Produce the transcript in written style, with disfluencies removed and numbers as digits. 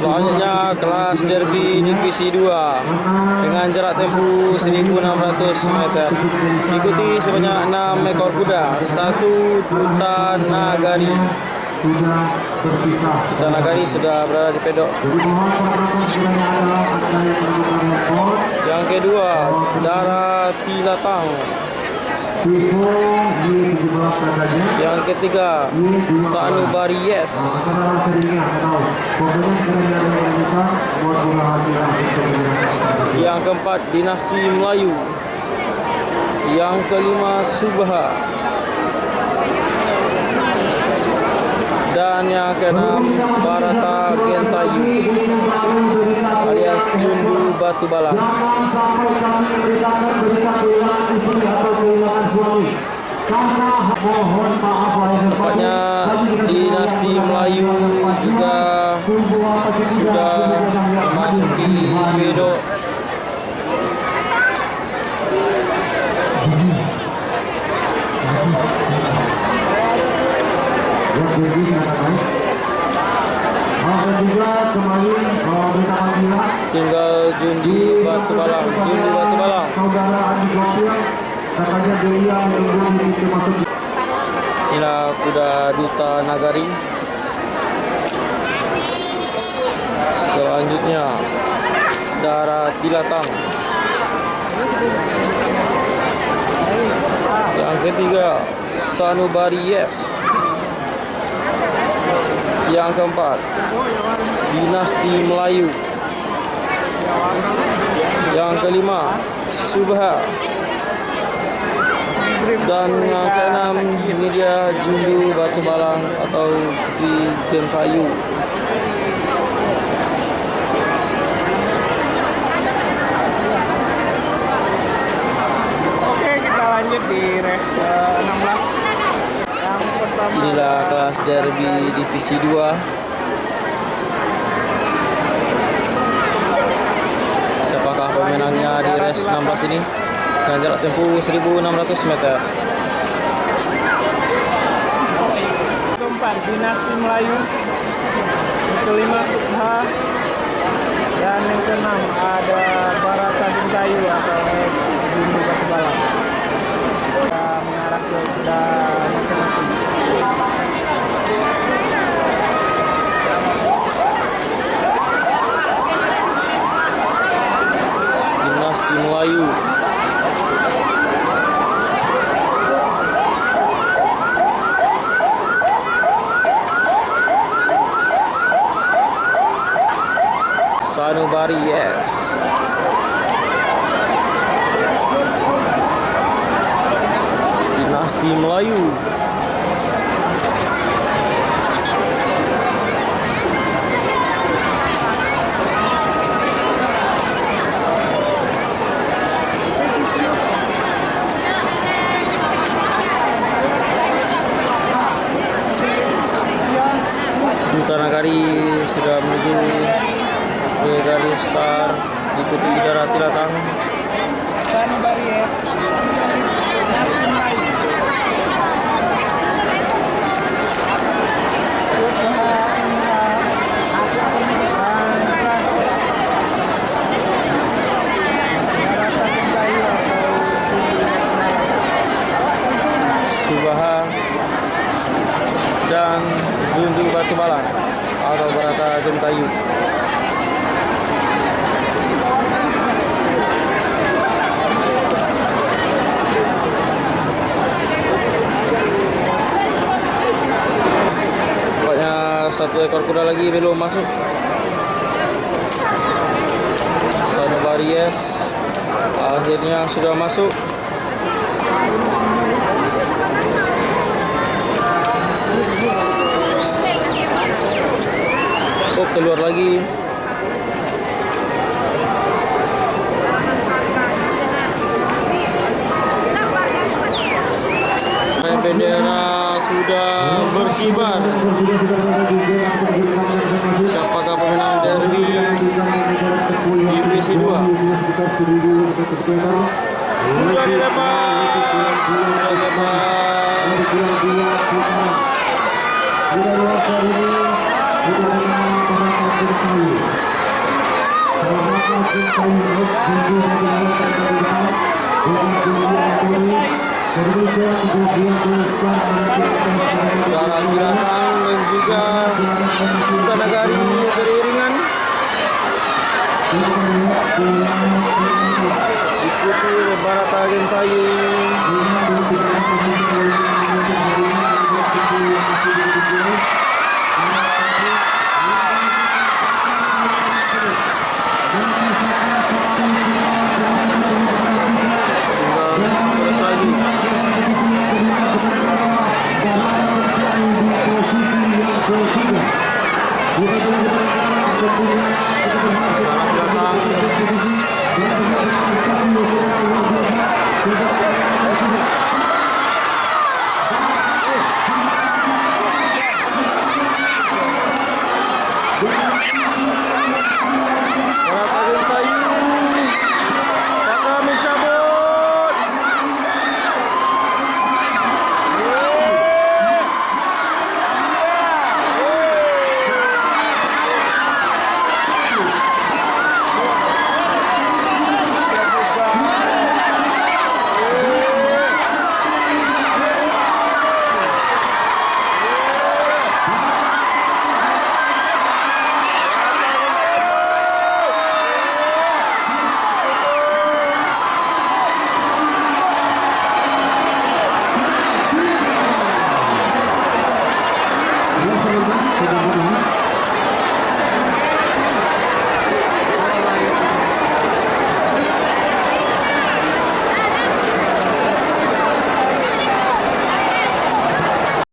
Selanjutnya kelas derby divisi 2 dengan jarak tempuh 1600 meter. Diikuti sebanyak 6 ekor kuda. 1 Duta Nagari. Duta Nagari sudah berada di pedok. Yang kedua Dara Tilatang. Yang ketiga Sanubari Yes. Yang keempat Dinasti Melayu. Yang kelima Subha. Dan yang keenam Barata Gentayu alias Jundu Batu Balang. Tepatnya Dinasti Melayu juga sudah memasuki pedok. Tinggal Jundi Batu Balang. Inilah kuda Duta Nagari. Selanjutnya Dara Tilatang. Yang ketiga Sanubari Yes. Yang keempat Dinasti Melayu. Yang kelima Subha. Dan yang keenam ini dia Jundu Batu Balang atau Putri Gentayu. Oke, kita lanjut di race ke-16. Yang pertama inilah kelas derby divisi 2. Siapakah pemenangnya di race 16 ini dengan jarak tempuh 1600 meter? keempat Dinasti Melayu, yang kelima Subha, dan yang keenam ada Barata Gentayu atau Jundu Batu Balang. Kita mengarah ke kuda masing-masing. Dinasti Melayu. Sanubari Yes. Dinasti Melayu. Duta Nagari sudah menuju ke garis start, diikuti Dara Tilatang. Sanubari Yes. Subha dan Jundu Batu Balang atau Barata Gentayu. Satu ekor kuda lagi belum masuk. Sanubari Yes akhirnya sudah masuk. Oh, keluar lagi. Bendera sudah berkibar. Siapakah pemenang derby divisi 2? Sudah dilepas. Darah Kiratang dan juga Duta Nagari beriringan diikuti oleh Barata Gentayu. Terus lagi Posisi yang ketiga.